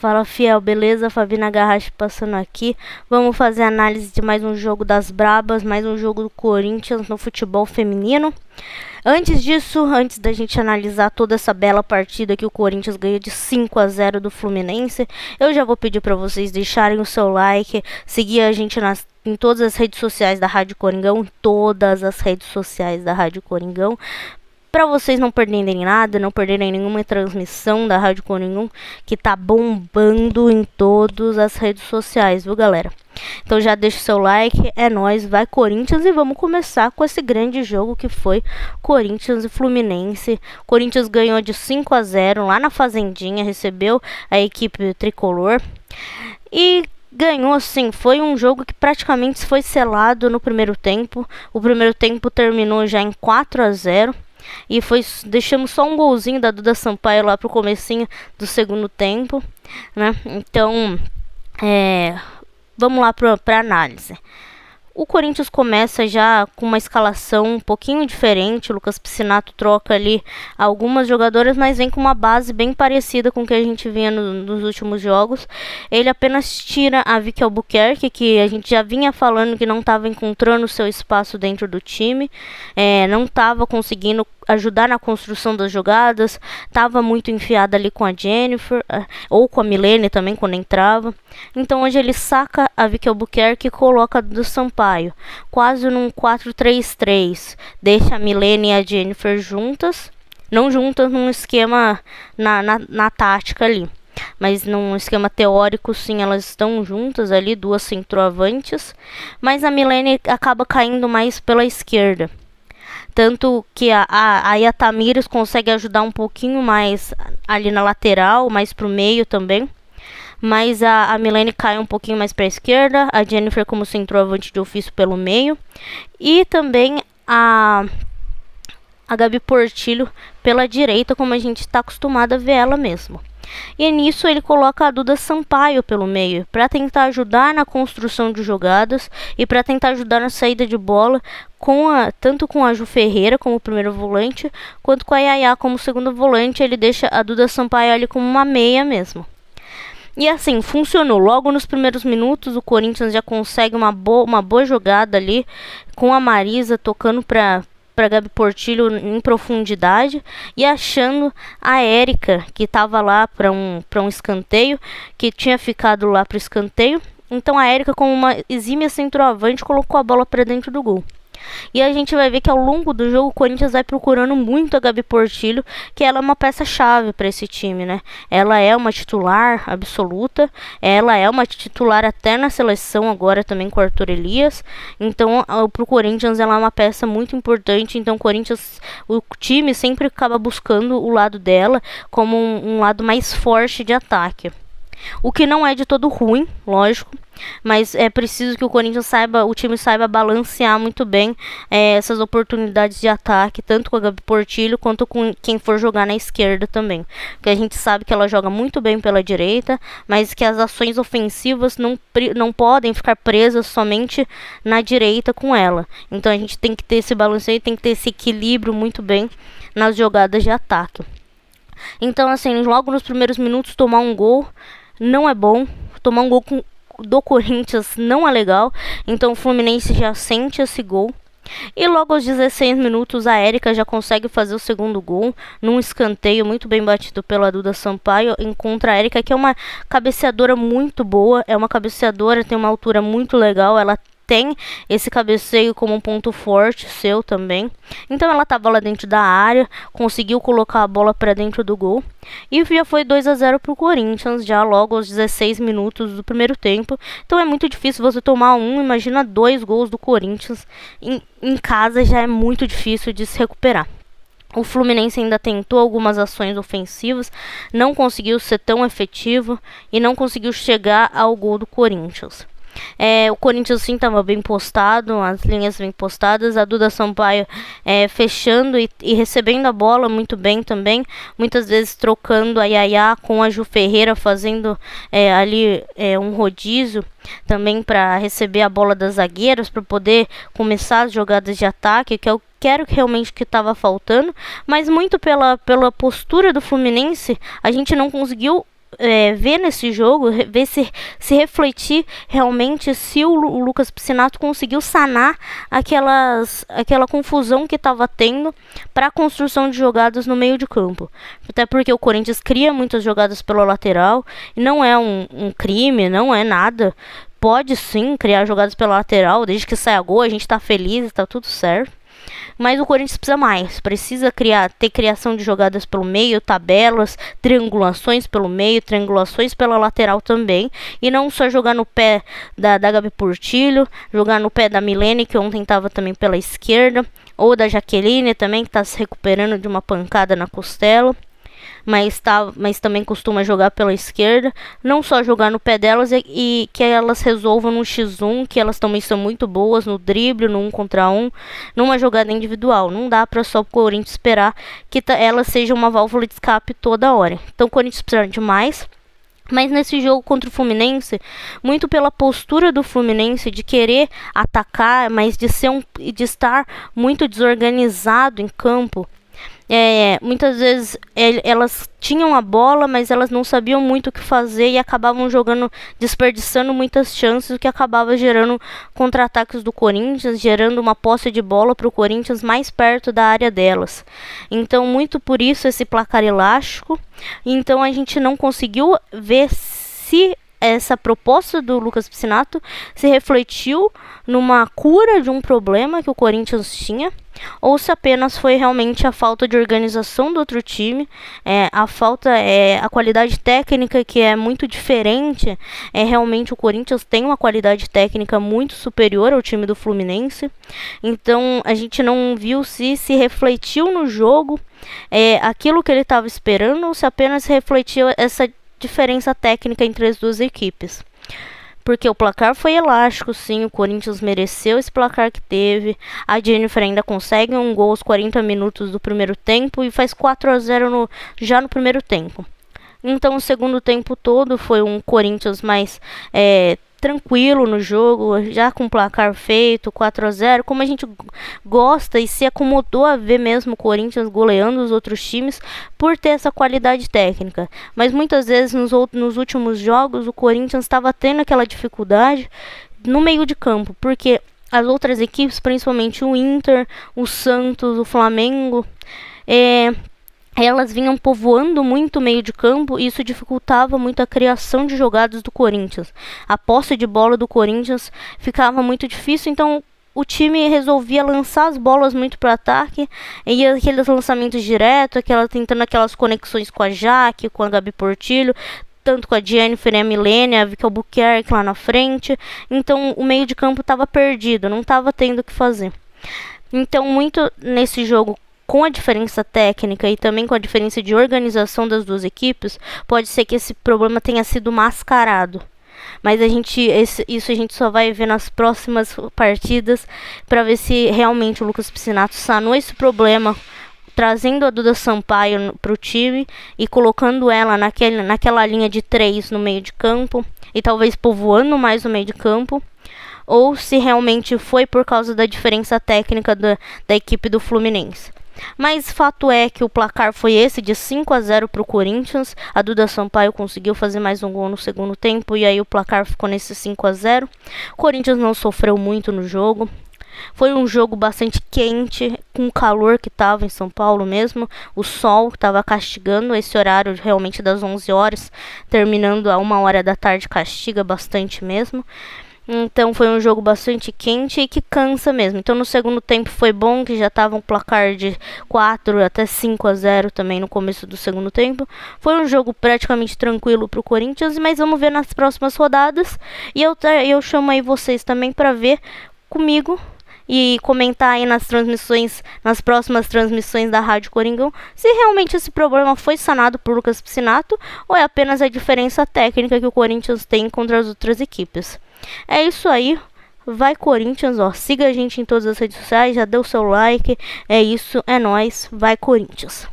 Fala, fiel, beleza? Fabi Nagarashi passando aqui. Vamos fazer análise de mais um jogo das Brabas, mais um jogo do Corinthians no futebol feminino. Antes disso, antes da gente analisar toda essa bela partida que o Corinthians ganhou de 5-0 do Fluminense, eu já vou pedir para vocês deixarem o seu like, seguir a gente em todas as redes sociais da Rádio Coringão, todas as redes sociais da Rádio Coringão, para vocês não perderem nada, não perderem nenhuma transmissão da Rádio Coringão, que tá bombando em todas as redes sociais, viu, galera? Então já deixa o seu like, é nóis, vai Corinthians, e vamos começar com esse grande jogo que foi Corinthians e Fluminense. Corinthians ganhou de 5-0 lá na Fazendinha, recebeu a equipe tricolor e ganhou, sim. Foi um jogo que praticamente foi selado no primeiro tempo. O primeiro tempo terminou já em 4-0. E deixamos só um golzinho da Duda Sampaio lá pro comecinho do segundo tempo, né? Então, vamos lá pra análise. O Corinthians começa já com uma escalação um pouquinho diferente. O Lucas Piscinato troca ali algumas jogadoras, mas vem com uma base bem parecida com o que a gente vinha nos últimos jogos. Ele apenas tira a Vicky Albuquerque, que a gente já vinha falando que não estava encontrando seu espaço dentro do time, não estava conseguindo ajudar na construção das jogadas, estava muito enfiada ali com a Jennifer, ou com a Milene também quando entrava. Então hoje ele saca a Vicky Albuquerque e coloca a do Sampaio, quase num 4-3-3, deixa a Milene e a Jennifer juntas, não juntas num esquema na tática ali, mas num esquema teórico sim, elas estão juntas ali, duas centroavantes, mas a Milene acaba caindo mais pela esquerda. Tanto que a Tamires consegue ajudar um pouquinho mais ali na lateral, mais pro meio também. Mas a Milene cai um pouquinho mais para a esquerda, a Jennifer como centroavante de ofício pelo meio. E também a Gabi Portillo pela direita, como a gente está acostumado a ver ela mesmo. E nisso ele coloca a Duda Sampaio pelo meio, para tentar ajudar na construção de jogadas e para tentar ajudar na saída de bola, tanto com a Ju Ferreira como primeiro volante, quanto com a Yaya como segundo volante. Ele deixa a Duda Sampaio ali como uma meia mesmo. E assim, funcionou. Logo nos primeiros minutos, o Corinthians já consegue uma boa jogada ali, com a Marisa tocando para Gabi Portillo em profundidade e achando a Érica, que estava lá para um escanteio, que tinha ficado lá para o escanteio. Então a Érica, como uma exímia centroavante, colocou a bola para dentro do gol. E a gente vai ver que ao longo do jogo o Corinthians vai procurando muito a Gabi Portillo, que ela é uma peça-chave para esse time, né? Ela é uma titular absoluta, ela é uma titular até na seleção agora também com o Arthur Elias. Então pro Corinthians ela é uma peça muito importante. Então o time sempre acaba buscando o lado dela como um lado mais forte de ataque. O que não é de todo ruim, lógico, mas é preciso que o time saiba balancear muito bem essas oportunidades de ataque, tanto com a Gabi Portillo quanto com quem for jogar na esquerda também. Porque a gente sabe que ela joga muito bem pela direita, mas que as ações ofensivas não podem ficar presas somente na direita com ela. Então a gente tem que ter esse balanceio, tem que ter esse equilíbrio muito bem nas jogadas de ataque. Então assim, logo nos primeiros minutos tomar um gol não é bom, tomar um gol do Corinthians não é legal. Então o Fluminense já sente esse gol. E logo aos 16 minutos a Érica já consegue fazer o segundo gol num escanteio muito bem batido pela Duda Sampaio. Encontra a Érica, que é uma cabeceadora muito boa, é uma cabeceadora, tem uma altura muito legal, ela tem esse cabeceio como um ponto forte seu também. Então ela estava lá dentro da área, conseguiu colocar a bola para dentro do gol e já foi 2-0 para o Corinthians, já logo aos 16 minutos do primeiro tempo. Então é muito difícil você tomar imagina 2 gols do Corinthians em casa, já é muito difícil de se recuperar. O Fluminense ainda tentou algumas ações ofensivas, não conseguiu ser tão efetivo e não conseguiu chegar ao gol do Corinthians. O Corinthians sim estava bem postado, as linhas bem postadas, a Duda Sampaio fechando e recebendo a bola muito bem também, muitas vezes trocando a Yaya com a Ju Ferreira, fazendo ali um rodízio também para receber a bola das zagueiras, para poder começar as jogadas de ataque, que é o que era realmente que estava faltando, mas muito pela postura do Fluminense, a gente não conseguiu ver nesse jogo, ver se refletir realmente se o Lucas Piscinato conseguiu sanar aquela confusão que estava tendo para a construção de jogadas no meio de campo. Até porque o Corinthians cria muitas jogadas pela lateral, e não é um crime, não é nada. Pode sim criar jogadas pela lateral, desde que saia gol, a gente tá feliz, tá tudo certo. Mas o Corinthians precisa mais, precisa ter criação de jogadas pelo meio, tabelas, triangulações pelo meio, triangulações pela lateral também, e não só jogar no pé da Gabi Portillo, jogar no pé da Milene, que ontem estava também pela esquerda, ou da Jaqueline também, que está se recuperando de uma pancada na costela. Mas também costuma jogar pela esquerda, não só jogar no pé delas e que elas resolvam no X1, que elas também são muito boas no drible, no 1 contra 1, numa jogada individual. Não dá para só o Corinthians esperar que ela seja uma válvula de escape toda hora. Então o Corinthians precisa de mais. Mas nesse jogo contra o Fluminense, muito pela postura do Fluminense de querer atacar, mas de estar muito desorganizado em campo. Muitas vezes elas tinham a bola, mas elas não sabiam muito o que fazer e acabavam desperdiçando muitas chances, o que acabava gerando contra-ataques do Corinthians, gerando uma posse de bola para o Corinthians mais perto da área delas. Então, muito por isso esse placar elástico. Então, a gente não conseguiu ver se essa proposta do Lucas Piscinato se refletiu numa cura de um problema que o Corinthians tinha, ou se apenas foi realmente a falta de organização do outro time, a qualidade técnica que é muito diferente. Realmente o Corinthians tem uma qualidade técnica muito superior ao time do Fluminense, então a gente não viu se refletiu no jogo aquilo que ele estava esperando, ou se apenas refletiu essa diferença técnica entre as duas equipes. Porque o placar foi elástico, sim, o Corinthians mereceu esse placar que teve. A Jennifer ainda consegue um gol aos 40 minutos do primeiro tempo e faz 4-0 já no primeiro tempo. Então o segundo tempo todo foi um Corinthians mais tranquilo no jogo, já com o placar feito, 4-0, como a gente gosta e se acomodou a ver mesmo o Corinthians goleando os outros times por ter essa qualidade técnica. Mas muitas vezes nos últimos jogos o Corinthians estava tendo aquela dificuldade no meio de campo, porque as outras equipes, principalmente o Inter, o Santos, o Flamengo, elas vinham povoando muito o meio de campo e isso dificultava muito a criação de jogadas do Corinthians. A posse de bola do Corinthians ficava muito difícil, então o time resolvia lançar as bolas muito para o ataque, e aqueles lançamentos diretos, tentando aquelas conexões com a Jaque, com a Gabi Portillo, tanto com a Jennifer e a Milene, a Vicky Albuquerque lá na frente. Então o meio de campo estava perdido, não estava tendo o que fazer. Então muito nesse jogo, com a diferença técnica e também com a diferença de organização das duas equipes, pode ser que esse problema tenha sido mascarado. Mas isso a gente só vai ver nas próximas partidas para ver se realmente o Lucas Piscinato sanou esse problema, trazendo a Duda Sampaio para o time e colocando ela naquela linha de 3 no meio de campo e talvez povoando mais o meio de campo, ou se realmente foi por causa da diferença técnica da equipe do Fluminense. Mas fato é que o placar foi esse, de 5-0 para o Corinthians. A Duda Sampaio conseguiu fazer mais um gol no segundo tempo e aí o placar ficou nesse 5-0. O Corinthians não sofreu muito no jogo. Foi um jogo bastante quente, com o calor que estava em São Paulo mesmo. O sol estava castigando, esse horário realmente das 11 horas, terminando a 1 hora da tarde, castiga bastante mesmo. Então foi um jogo bastante quente e que cansa mesmo. Então no segundo tempo foi bom, que já estava um placar de 4 até 5-0 também no começo do segundo tempo. Foi um jogo praticamente tranquilo para o Corinthians, mas vamos ver nas próximas rodadas. E eu chamo aí vocês também para ver comigo e comentar aí nas próximas transmissões da Rádio Coringão, se realmente esse problema foi sanado por Lucas Piscinato ou é apenas a diferença técnica que o Corinthians tem contra as outras equipes. É isso aí, vai Corinthians, siga a gente em todas as redes sociais, já deu seu like, é isso, é nóis, vai Corinthians.